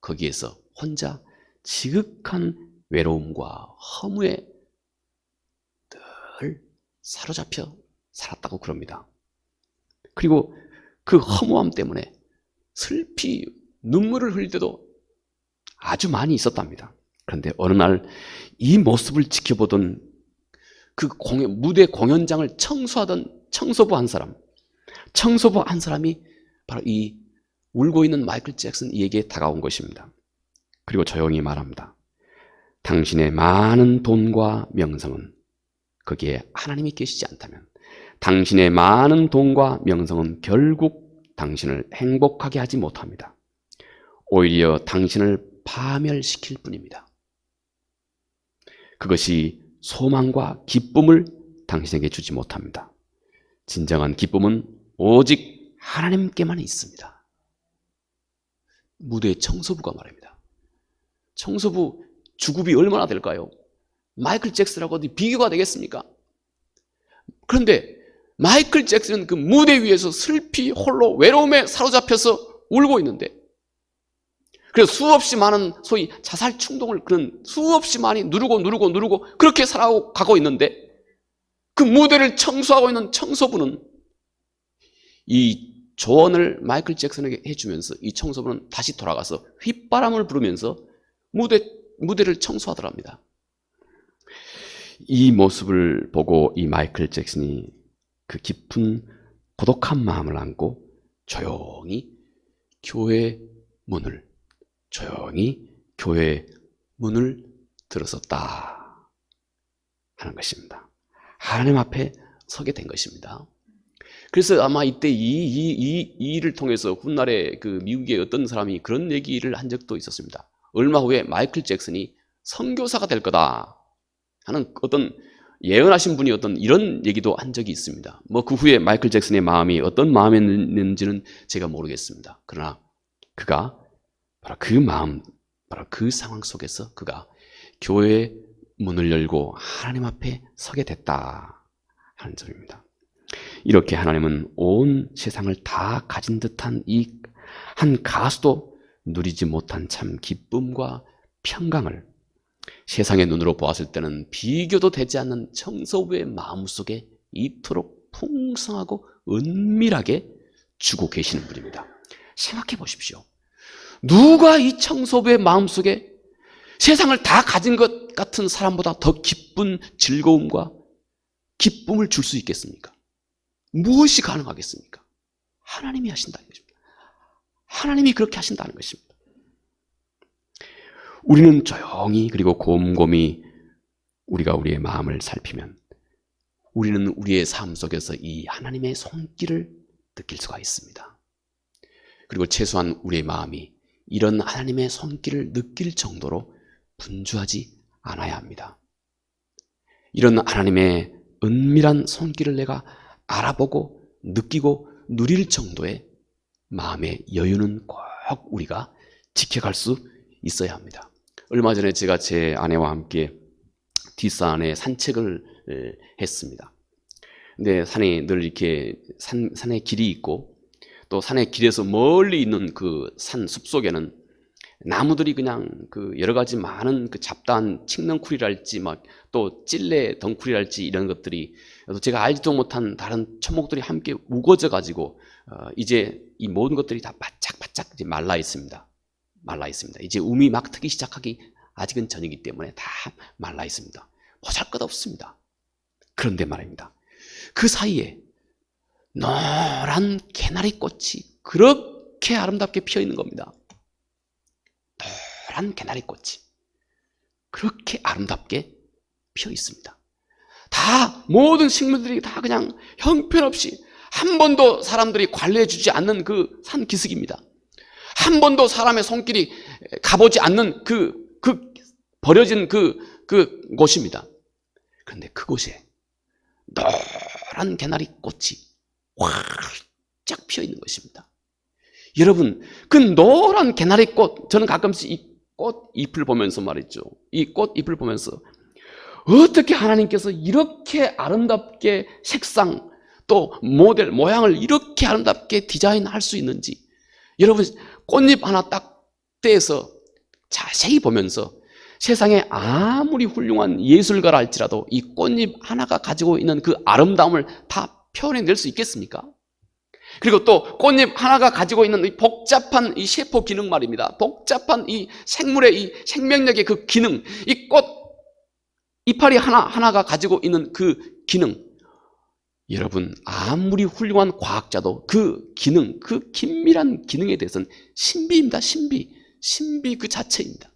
A: 거기에서 혼자 지극한 외로움과 허무에 늘 사로잡혀 살았다고 그럽니다. 그리고 그 허무함 때문에 슬피 눈물을 흘릴 때도 아주 많이 있었답니다. 그런데 어느 날 이 모습을 지켜보던 그 무대 공연장을 청소하던 청소부 한 사람이 바로 이 울고 있는 마이클 잭슨 이에게 다가온 것입니다. 그리고 조용히 말합니다. 당신의 많은 돈과 명성은 거기에 하나님이 계시지 않다면 당신의 많은 돈과 명성은 결국 당신을 행복하게 하지 못합니다. 오히려 당신을 파멸시킬 뿐입니다. 그것이 소망과 기쁨을 당신에게 주지 못합니다. 진정한 기쁨은 오직 하나님께만 있습니다. 무대의 청소부가 말합니다. 청소부 주급이 얼마나 될까요? 마이클 잭슨하고 어디 비교가 되겠습니까? 그런데 마이클 잭슨은 그 무대 위에서 슬피 홀로 외로움에 사로잡혀서 울고 있는데 그래서 수없이 많은 소위 자살 충동을 그는 수없이 많이 누르고 그렇게 살아가고 있는데 그 무대를 청소하고 있는 청소부는 이 조언을 마이클 잭슨에게 해주면서 이 청소부는 다시 돌아가서 휘바람을 부르면서 무대를 청소하더랍니다. 이 모습을 보고 이 마이클 잭슨이 그 깊은 고독한 마음을 안고 조용히 교회 문을 들어섰다 하는 것입니다. 하나님 앞에 서게 된 것입니다. 그래서 아마 이때 이 일을 통해서 훗날에 그 미국의 어떤 사람이 그런 얘기를 한 적도 있었습니다. 얼마 후에 마이클 잭슨이 선교사가 될 거다 하는 어떤 예언하신 분이 어떤 이런 얘기도 한 적이 있습니다. 뭐 그 후에 마이클 잭슨의 마음이 어떤 마음이었는지는 제가 모르겠습니다. 그러나 그가 바로 그 마음, 바로 그 상황 속에서 그가 교회의 문을 열고 하나님 앞에 서게 됐다 하는 점입니다. 이렇게 하나님은 온 세상을 다 가진 듯한 이 한 가수도 누리지 못한 참 기쁨과 평강을 세상의 눈으로 보았을 때는 비교도 되지 않는 청소부의 마음속에 이토록 풍성하고 은밀하게 주고 계시는 분입니다. 생각해 보십시오. 누가 이 청소부의 마음속에 세상을 다 가진 것 같은 사람보다 더 기쁜 즐거움과 기쁨을 줄 수 있겠습니까? 무엇이 가능하겠습니까? 하나님이 하신다는 것입니다. 하나님이 그렇게 하신다는 것입니다. 우리는 조용히 그리고 곰곰이 우리가 우리의 마음을 살피면 우리는 우리의 삶 속에서 이 하나님의 손길을 느낄 수가 있습니다. 그리고 최소한 우리의 마음이 이런 하나님의 손길을 느낄 정도로 분주하지 않아야 합니다. 이런 하나님의 은밀한 손길을 내가 알아보고 느끼고 누릴 정도의 마음의 여유는 꼭 우리가 지켜갈 수 있어야 합니다. 얼마 전에 제가 제 아내와 함께 뒷산에 산책을 했습니다. 근데 산에 늘 이렇게 산에 길이 있고 또 산의 길에서 멀리 있는 그 산 숲속에는 나무들이 그냥 그 여러 가지 많은 그 잡다한 칡넝쿨이랄지 막 또 찔레 덩쿨이랄지 이런 것들이 제가 알지도 못한 다른 초목들이 함께 우거져 가지고 이제 이 모든 것들이 다 바짝바짝 이제 말라 있습니다. 이제 움이 막 트기 시작하기 아직은 전이기 때문에 다 말라 있습니다. 보잘것없습니다. 그런데 말입니다. 그 사이에 노란 개나리꽃이 그렇게 아름답게 피어 있는 겁니다. 노란 개나리꽃이 그렇게 아름답게 피어 있습니다. 다 모든 식물들이 다 그냥 형편없이 한 번도 사람들이 관리해 주지 않는 그 산기슭입니다. 한 번도 사람의 손길이 가보지 않는 버려진 그 곳입니다. 그런데 그곳에 노란 개나리꽃이 활짝 피어 있는 것입니다. 여러분, 그 노란 개나리꽃, 저는 가끔씩 이 꽃잎을 보면서 말이죠. 이 꽃잎을 보면서 어떻게 하나님께서 이렇게 아름답게 색상 또 모델, 모양을 이렇게 아름답게 디자인할 수 있는지, 여러분 꽃잎 하나 딱 떼서 자세히 보면서 세상에 아무리 훌륭한 예술가라 할지라도 이 꽃잎 하나가 가지고 있는 그 아름다움을 다 표현해낼 수 있겠습니까? 그리고 또 꽃잎 하나가 가지고 있는 이 복잡한 이 세포 기능 말입니다. 복잡한 이 생물의 이 생명력의 그 기능, 이 꽃 이파리 하나가 가지고 있는 그 기능, 여러분 아무리 훌륭한 과학자도 그 기능, 그 긴밀한 기능에 대해서는 신비입니다. 신비 그 자체입니다.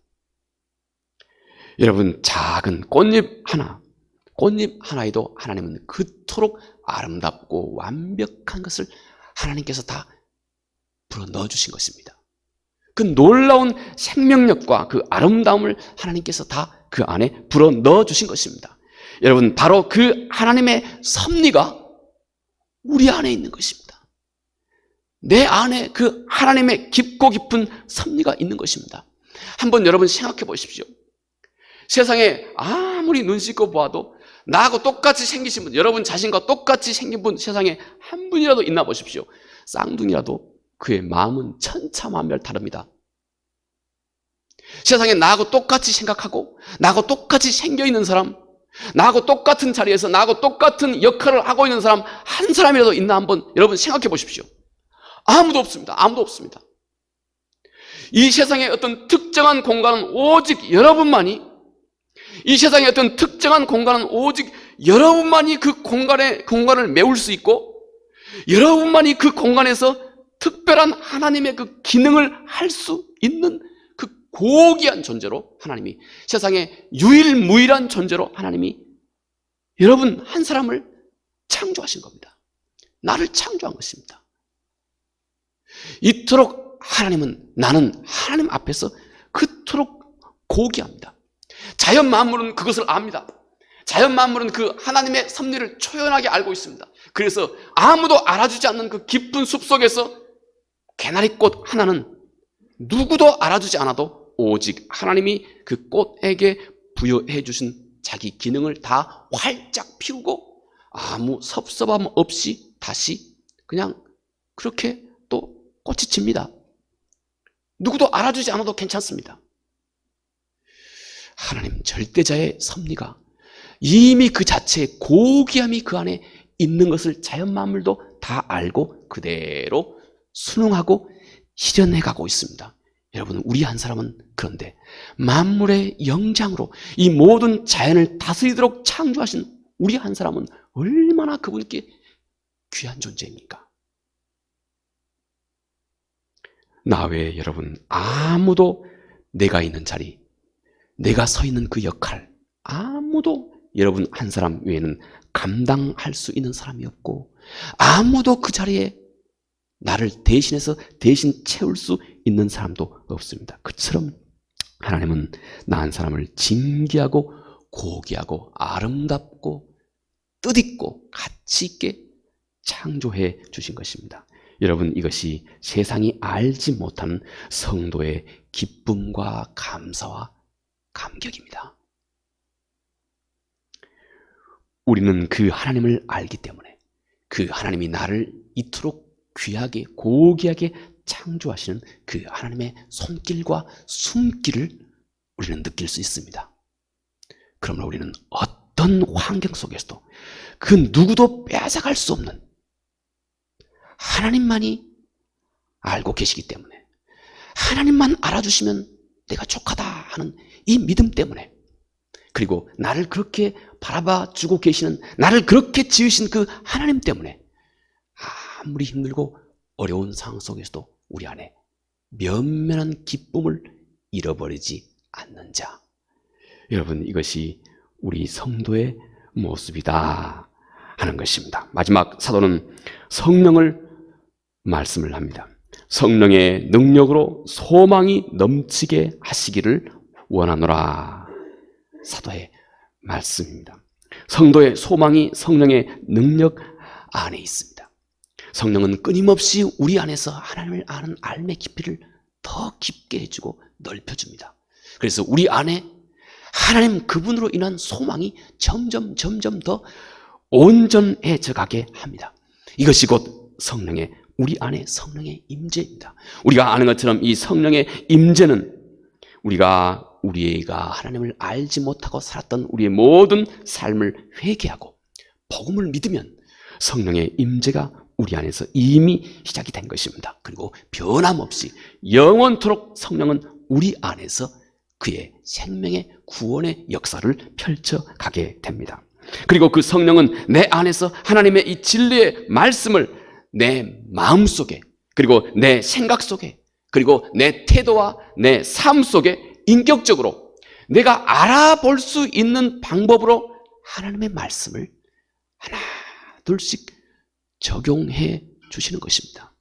A: 여러분 작은 꽃잎 하나에도 하나님은 그토록 아름답고 완벽한 것을 하나님께서 다 불어 넣어주신 것입니다. 그 놀라운 생명력과 그 아름다움을 하나님께서 다 그 안에 불어 넣어주신 것입니다. 여러분 바로 그 하나님의 섭리가 우리 안에 있는 것입니다. 내 안에 그 하나님의 깊고 깊은 섭리가 있는 것입니다. 한번 여러분 생각해 보십시오. 세상에 아무리 눈 씻고 보아도 나하고 똑같이 생기신 분, 여러분 자신과 똑같이 생긴 분 세상에 한 분이라도 있나 보십시오. 쌍둥이라도 그의 마음은 천차만별 다릅니다. 세상에 나하고 똑같이 생각하고 나하고 똑같이 생겨있는 사람, 나하고 똑같은 자리에서 나하고 똑같은 역할을 하고 있는 사람 한 사람이라도 있나 한번 여러분 생각해 보십시오. 아무도 없습니다. 아무도 없습니다. 이 세상의 어떤 특정한 공간은 오직 여러분만이, 이 세상의 어떤 특정한 공간은 오직 여러분만이 그 공간을 메울 수 있고 여러분만이 그 공간에서 특별한 하나님의 그 기능을 할 수 있는 그 고귀한 존재로 하나님이, 세상에 유일무이한 존재로 하나님이 여러분 한 사람을 창조하신 겁니다. 나를 창조한 것입니다. 이토록 나는 하나님 앞에서 그토록 고귀합니다. 자연 만물은 그것을 압니다. 자연 만물은 그 하나님의 섭리를 초연하게 알고 있습니다. 그래서 아무도 알아주지 않는 그 깊은 숲속에서 개나리꽃 하나는 누구도 알아주지 않아도 오직 하나님이 그 꽃에게 부여해 주신 자기 기능을 다 활짝 피우고 아무 섭섭함 없이 다시 그냥 그렇게 또 꽃이 칩니다. 누구도 알아주지 않아도 괜찮습니다. 하나님 절대자의 섭리가 이미 그 자체의 고귀함이 그 안에 있는 것을 자연 만물도 다 알고 그대로 순응하고 실현해가고 있습니다. 여러분 우리 한 사람은 그런데 만물의 영장으로 이 모든 자연을 다스리도록 창조하신 우리 한 사람은 얼마나 그분께 귀한 존재입니까? 나 외에 여러분 아무도 내가 있는 자리, 내가 서 있는 그 역할 아무도 여러분 한 사람 외에는 감당할 수 있는 사람이 없고 아무도 그 자리에 나를 대신해서 대신 채울 수 있는 사람도 없습니다. 그처럼 하나님은 나 한 사람을 진귀하고 고귀하고 아름답고 뜻있고 가치 있게 창조해 주신 것입니다. 여러분 이것이 세상이 알지 못하는 성도의 기쁨과 감사와 감격입니다. 우리는 그 하나님을 알기 때문에 그 하나님이 나를 이토록 귀하게 고귀하게 창조하시는 그 하나님의 손길과 숨길을 우리는 느낄 수 있습니다. 그러므로 우리는 어떤 환경 속에서도 그 누구도 빼앗아갈 수 없는 하나님만이 알고 계시기 때문에 하나님만 알아주시면 내가 족하다 하는 이 믿음 때문에 그리고 나를 그렇게 바라봐 주고 계시는, 나를 그렇게 지으신 그 하나님 때문에 아무리 힘들고 어려운 상황 속에서도 우리 안에 면면한 기쁨을 잃어버리지 않는 자. 여러분, 이것이 우리 성도의 모습이다 하는 것입니다. 마지막 사도는 성령을 말씀을 합니다. 성령의 능력으로 소망이 넘치게 하시기를 원하노라. 사도의 말씀입니다. 성도의 소망이 성령의 능력 안에 있습니다. 성령은 끊임없이 우리 안에서 하나님을 아는 알의 깊이를 더 깊게 해주고 넓혀줍니다. 그래서 우리 안에 하나님 그분으로 인한 소망이 점점 더 온전해져 가게 합니다. 이것이 곧 성령의, 우리 안에 성령의 임재입니다. 우리가 아는 것처럼 이 성령의 임재는 우리가 하나님을 알지 못하고 살았던 우리의 모든 삶을 회개하고 복음을 믿으면 성령의 임재가 우리 안에서 이미 시작이 된 것입니다. 그리고 변함없이 영원토록 성령은 우리 안에서 그의 생명의 구원의 역사를 펼쳐가게 됩니다. 그리고 그 성령은 내 안에서 하나님의 이 진리의 말씀을 내 마음속에, 그리고 내 생각 속에, 그리고 내 태도와 내 삶 속에 인격적으로 내가 알아볼 수 있는 방법으로 하나님의 말씀을 하나 둘씩 적용해 주시는 것입니다.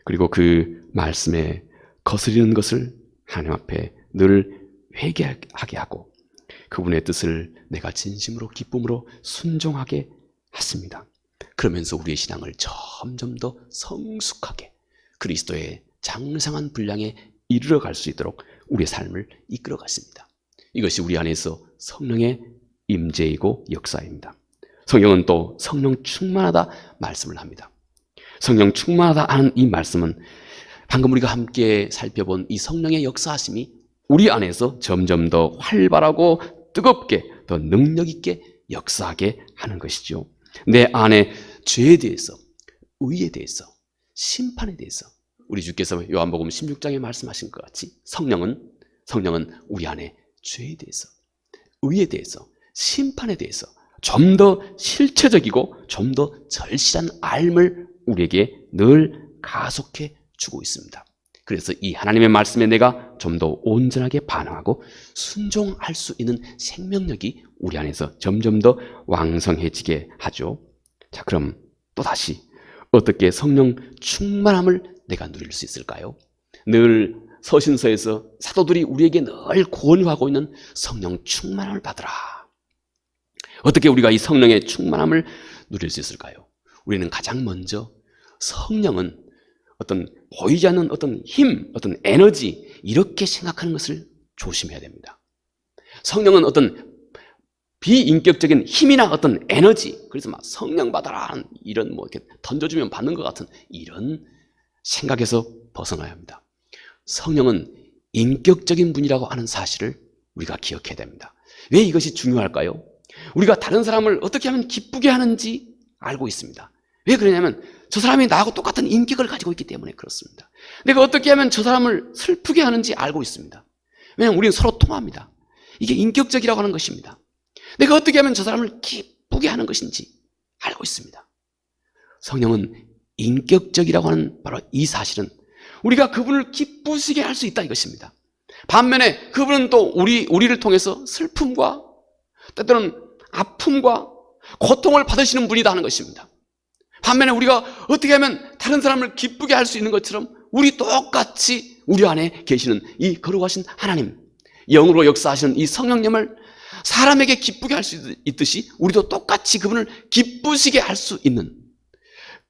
A: 그리고 그 말씀에 거스리는 것을 하나님 앞에 늘 회개하게 하고 그분의 뜻을 내가 진심으로 기쁨으로 순종하게 하십니다. 그러면서 우리의 신앙을 점점 더 성숙하게 그리스도의 장성한 분량에 이르러갈 수 있도록 우리의 삶을 이끌어 갔습니다. 이것이 우리 안에서 성령의 임재이고 역사입니다. 성경은 또 성령 충만하다 말씀을 합니다. 성령 충만하다 하는 이 말씀은 방금 우리가 함께 살펴본 이 성령의 역사하심이 우리 안에서 점점 더 활발하고 뜨겁게 더 능력 있게 역사하게 하는 것이죠. 내 안에 죄에 대해서, 의에 대해서, 심판에 대해서 우리 주께서 요한복음 16장에 말씀하신 것 같이 성령은 우리 안에 죄에 대해서, 의에 대해서, 심판에 대해서 좀 더 실체적이고 좀 더 절실한 알을 우리에게 늘 가속해 주고 있습니다. 그래서 이 하나님의 말씀에 내가 좀 더 온전하게 반응하고 순종할 수 있는 생명력이 우리 안에서 점점 더 왕성해지게 하죠. 자, 그럼 또다시 어떻게 성령 충만함을 내가 누릴 수 있을까요? 늘 서신서에서 사도들이 우리에게 늘 권유하고 있는 성령 충만함을 받으라. 어떻게 우리가 이 성령의 충만함을 누릴 수 있을까요? 우리는 가장 먼저 성령은 어떤 보이지 않는 어떤 힘, 어떤 에너지 이렇게 생각하는 것을 조심해야 됩니다. 성령은 어떤 비인격적인 힘이나 어떤 에너지, 그래서 막 성령 받아라 이런 뭐 이렇게 던져주면 받는 것 같은 이런 생각에서 벗어나야 합니다. 성령은 인격적인 분이라고 하는 사실을 우리가 기억해야 됩니다. 왜 이것이 중요할까요? 우리가 다른 사람을 어떻게 하면 기쁘게 하는지 알고 있습니다. 왜 그러냐면 저 사람이 나하고 똑같은 인격을 가지고 있기 때문에 그렇습니다. 내가 어떻게 하면 저 사람을 슬프게 하는지 알고 있습니다. 왜냐하면 우리는 서로 통합니다. 이게 인격적이라고 하는 것입니다. 내가 어떻게 하면 저 사람을 기쁘게 하는 것인지 알고 있습니다. 성령은 인격적이라고 하는 바로 이 사실은 우리가 그분을 기쁘시게 할 수 있다 이것입니다. 반면에 그분은 또 우리를 통해서 슬픔과 때때로는 아픔과 고통을 받으시는 분이다 하는 것입니다. 반면에 우리가 어떻게 하면 다른 사람을 기쁘게 할 수 있는 것처럼 우리 똑같이 우리 안에 계시는 이 거룩하신 하나님, 영으로 역사하시는 이 성령님을 사람에게 기쁘게 할 수 있듯이 우리도 똑같이 그분을 기쁘시게 할 수 있는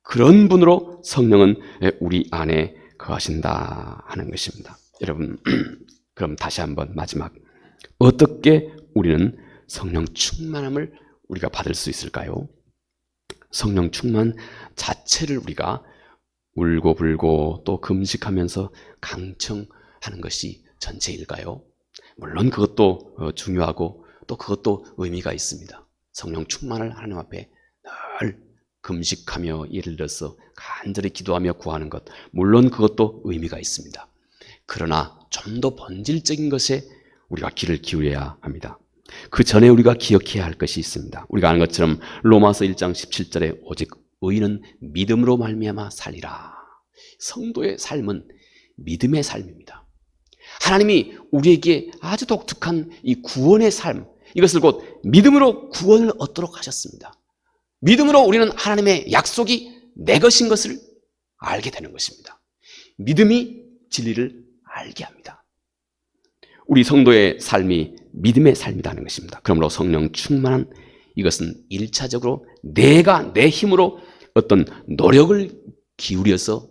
A: 그런 분으로 성령은 우리 안에 거하신다 하는 것입니다. 여러분, 그럼 다시 한번 마지막, 어떻게 우리는 성령 충만함을 우리가 받을 수 있을까요? 성령 충만 자체를 우리가 울고불고 또 금식하면서 강청하는 것이 전체일까요? 물론 그것도 중요하고 또 그것도 의미가 있습니다. 성령 충만을 하나님 앞에 늘 금식하며 예를 들어서 간절히 기도하며 구하는 것, 물론 그것도 의미가 있습니다. 그러나 좀 더 본질적인 것에 우리가 귀를 기울여야 합니다. 그 전에 우리가 기억해야 할 것이 있습니다. 우리가 아는 것처럼 로마서 1장 17절에 오직 의인은 믿음으로 말미암아 살리라. 성도의 삶은 믿음의 삶입니다. 하나님이 우리에게 아주 독특한 이 구원의 삶, 이것을 곧 믿음으로 구원을 얻도록 하셨습니다. 믿음으로 우리는 하나님의 약속이 내 것인 것을 알게 되는 것입니다. 믿음이 진리를 알게 합니다. 우리 성도의 삶이 믿음의 삶이라는 것입니다. 그러므로 성령 충만한 이것은 1차적으로 내가 내 힘으로 어떤 노력을 기울여서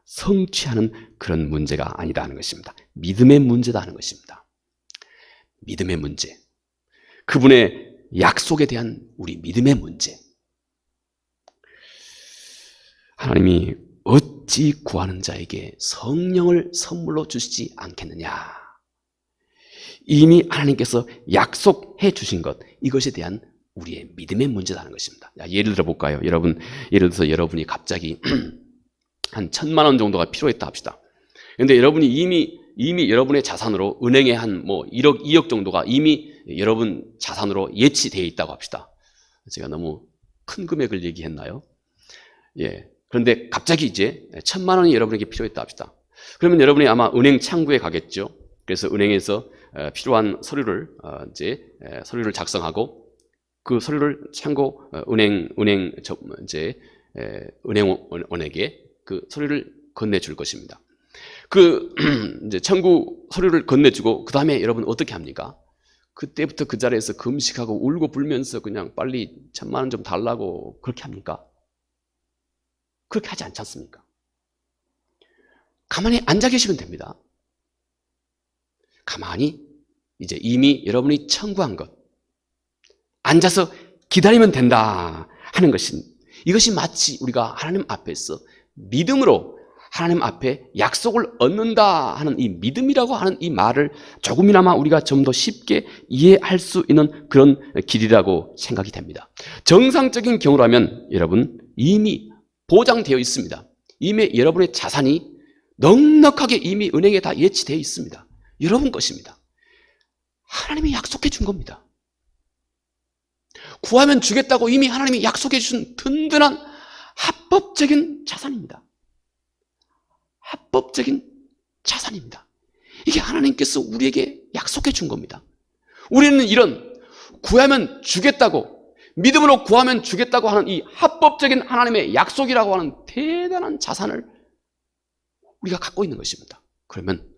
A: 성취하는 그런 문제가 아니다는 것입니다. 믿음의 문제다는 것입니다. 믿음의 문제. 그분의 약속에 대한 우리 믿음의 문제. 하나님이 어찌 구하는 자에게 성령을 선물로 주시지 않겠느냐. 이미 하나님께서 약속해 주신 것, 이것에 대한 우리의 믿음의 문제라는 것입니다. 예를 들어 볼까요? 예를 들어서 여러분이 갑자기 한 1,000만 원 정도가 필요했다 합시다. 그런데 여러분이 이미 여러분의 자산으로 은행에 한 1억, 2억 정도가 이미 여러분 자산으로 예치되어 있다고 합시다. 제가 너무 큰 금액을 얘기했나요? 예. 그런데 갑자기 이제 1,000만 원이 여러분에게 필요했다 합시다. 그러면 여러분이 아마 은행 창구에 가겠죠. 그래서 은행에서 필요한 서류를 작성하고 그 서류를 창고 은행원에게 그 서류를 건네줄 것입니다. 그 이제 청구 서류를 건네주고 그 다음에 여러분 어떻게 합니까? 그때부터 그 자리에서 금식하고 울고 불면서 그냥 빨리 1,000만 원 좀 달라고 그렇게 합니까? 그렇게 하지 않지 않습니까? 가만히 앉아 계시면 됩니다. 가만히 이제 이미 여러분이 청구한 것 앉아서 기다리면 된다 하는 것은 이것이 마치 우리가 하나님 앞에서 믿음으로 하나님 앞에 약속을 얻는다 하는 이 믿음이라고 하는 이 말을 조금이나마 우리가 좀 더 쉽게 이해할 수 있는 그런 길이라고 생각이 됩니다. 정상적인 경우라면 여러분 이미 보장되어 있습니다. 이미 여러분의 자산이 넉넉하게 이미 은행에 다 예치되어 있습니다. 여러분 것입니다. 하나님이 약속해 준 겁니다. 구하면 주겠다고 이미 하나님이 약속해 주신 든든한 합법적인 자산입니다. 합법적인 자산입니다. 이게 하나님께서 우리에게 약속해 준 겁니다. 우리는 이런 구하면 주겠다고 믿음으로 구하면 주겠다고 하는 이 합법적인 하나님의 약속이라고 하는 대단한 자산을 우리가 갖고 있는 것입니다. 그러면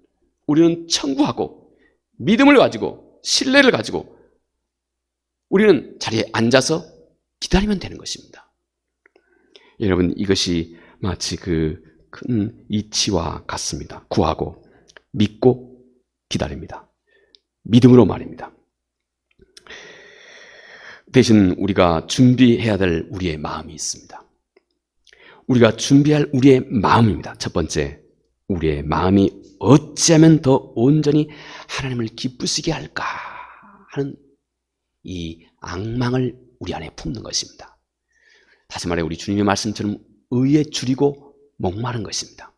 A: 우리는 청구하고 믿음을 가지고 신뢰를 가지고 우리는 자리에 앉아서 기다리면 되는 것입니다. 여러분 이것이 마치 그 큰 이치와 같습니다. 구하고 믿고 기다립니다. 믿음으로 말입니다. 대신 우리가 준비해야 될 우리의 마음이 있습니다. 우리가 준비할 우리의 마음입니다. 첫 번째, 우리의 마음이 어찌하면 더 온전히 하나님을 기쁘시게 할까 하는 이 악망을 우리 안에 품는 것입니다. 다시 말해 우리 주님의 말씀처럼 의에 줄이고 목마른 것입니다.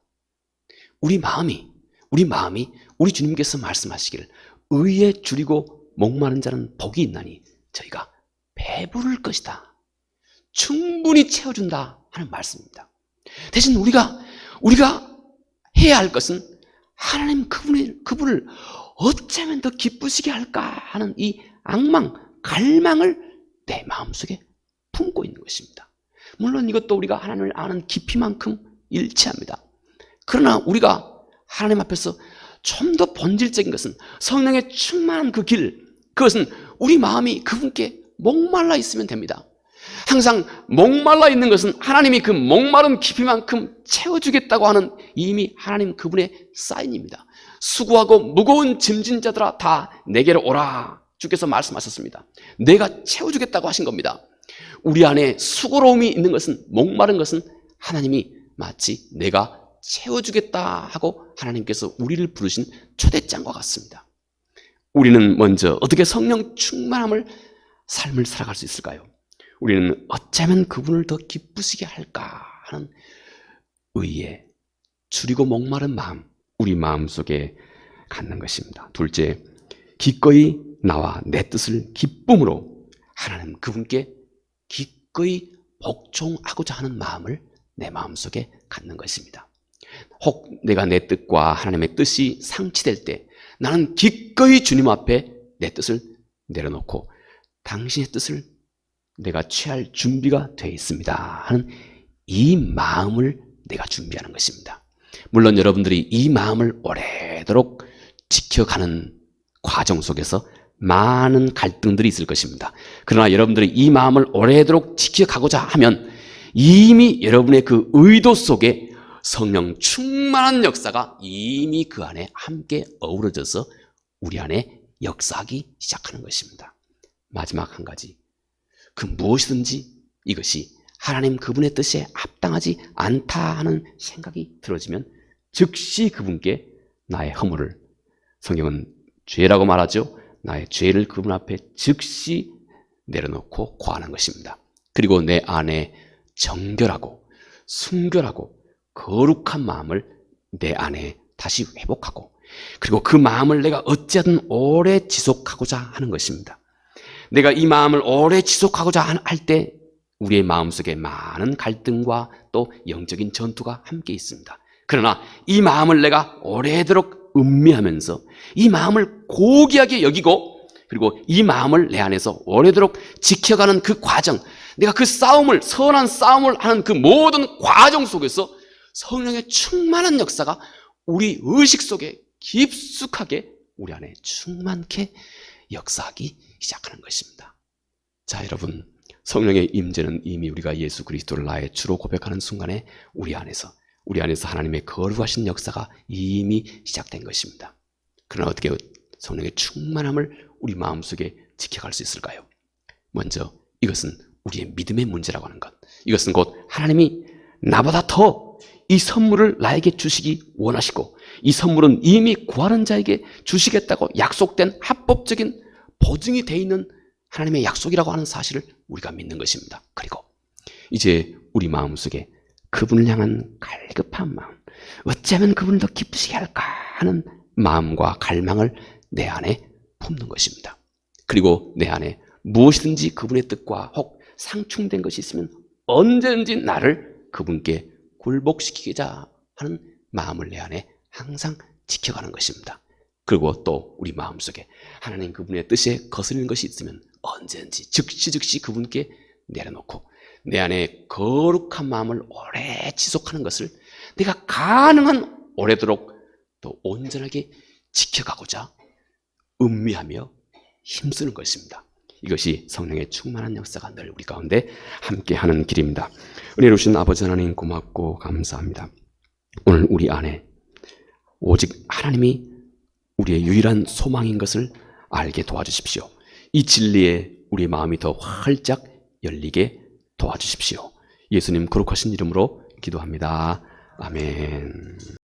A: 우리 마음이 우리 주님께서 말씀하시기를 의에 줄이고 목마른 자는 복이 있나니 저희가 배부를 것이다. 충분히 채워준다 하는 말씀입니다. 대신 우리가 해야 할 것은 하나님 그분을 어쩌면 더 기쁘시게 할까 하는 이 악망, 갈망을 내 마음속에 품고 있는 것입니다. 물론 이것도 우리가 하나님을 아는 깊이만큼 일치합니다. 그러나 우리가 하나님 앞에서 좀 더 본질적인 것은 성령의 충만한 그 길, 그것은 우리 마음이 그분께 목말라 있으면 됩니다. 항상 목말라 있는 것은 하나님이 그 목마른 깊이만큼 채워주겠다고 하는 이미 하나님 그분의 사인입니다. 수고하고 무거운 짐진 자들아 다 내게로 오라. 주께서 말씀하셨습니다. 내가 채워주겠다고 하신 겁니다. 우리 안에 수고로움이 있는 것은 목마른 것은 하나님이 마치 내가 채워주겠다 하고 하나님께서 우리를 부르신 초대장과 같습니다. 우리는 먼저 어떻게 성령 충만함을 삶을 살아갈 수 있을까요? 우리는 어쩌면 그분을 더 기쁘시게 할까 하는 의에 줄이고 목마른 마음, 우리 마음속에 갖는 것입니다. 둘째, 기꺼이 나와 내 뜻을 기쁨으로 하나님 그분께 기꺼이 복종하고자 하는 마음을 내 마음속에 갖는 것입니다. 혹 내가 내 뜻과 하나님의 뜻이 상치될 때 나는 기꺼이 주님 앞에 내 뜻을 내려놓고 당신의 뜻을 내가 취할 준비가 되어 있습니다 하는 이 마음을 내가 준비하는 것입니다. 물론 여러분들이 이 마음을 오래도록 지켜가는 과정 속에서 많은 갈등들이 있을 것입니다. 그러나 여러분들이 이 마음을 오래도록 지켜가고자 하면 이미 여러분의 그 의도 속에 성령 충만한 역사가 이미 그 안에 함께 어우러져서 우리 안에 역사하기 시작하는 것입니다. 마지막 한 가지, 그 무엇이든지 이것이 하나님 그분의 뜻에 합당하지 않다 하는 생각이 들어지면 즉시 그분께 나의 허물을, 성경은 죄라고 말하죠. 나의 죄를 그분 앞에 즉시 내려놓고 고하는 것입니다. 그리고 내 안에 정결하고 순결하고 거룩한 마음을 내 안에 다시 회복하고, 그리고 그 마음을 내가 어찌하든 오래 지속하고자 하는 것입니다. 내가 이 마음을 오래 지속하고자 할 때 우리의 마음속에 많은 갈등과 또 영적인 전투가 함께 있습니다. 그러나 이 마음을 내가 오래도록 음미하면서 이 마음을 고귀하게 여기고, 그리고 이 마음을 내 안에서 오래도록 지켜가는 그 과정, 내가 그 싸움을, 선한 싸움을 하는 그 모든 과정 속에서 성령의 충만한 역사가 우리 의식 속에 깊숙하게 우리 안에 충만케 역사하기 시작하는 것입니다. 자, 여러분, 성령의 임재는 이미 우리가 예수 그리스도를 나의 주로 고백하는 순간에 우리 안에서 하나님의 거룩하신 역사가 이미 시작된 것입니다. 그러나 어떻게 성령의 충만함을 우리 마음속에 지켜갈 수 있을까요? 먼저 이것은 우리의 믿음의 문제라고 하는 것. 이것은 곧 하나님이 나보다 더 이 선물을 나에게 주시기 원하시고, 이 선물은 이미 구하는 자에게 주시겠다고 약속된 합법적인 보증이 되어 있는 하나님의 약속이라고 하는 사실을 우리가 믿는 것입니다. 그리고 이제 우리 마음속에 그분을 향한 갈급한 마음, 어찌하면 그분을 더 기쁘시게 할까 하는 마음과 갈망을 내 안에 품는 것입니다. 그리고 내 안에 무엇이든지 그분의 뜻과 혹 상충된 것이 있으면 언제든지 나를 그분께 굴복시키자 하는 마음을 내 안에 항상 지켜가는 것입니다. 그리고 또 우리 마음속에 하나님 그분의 뜻에 거스르는 것이 있으면 언제든지 즉시 그분께 내려놓고 내 안에 거룩한 마음을 오래 지속하는 것을 내가 가능한 오래도록 또 온전하게 지켜가고자 음미하며 힘쓰는 것입니다. 이것이 성령의 충만한 역사가 늘 우리 가운데 함께하는 길입니다. 은혜로우신 아버지 하나님 고맙고 감사합니다. 오늘 우리 안에 오직 하나님이 우리의 유일한 소망인 것을 알게 도와주십시오. 이 진리에 우리의 마음이 더 활짝 열리게 도와주십시오. 예수님 거룩하신 이름으로 기도합니다. 아멘.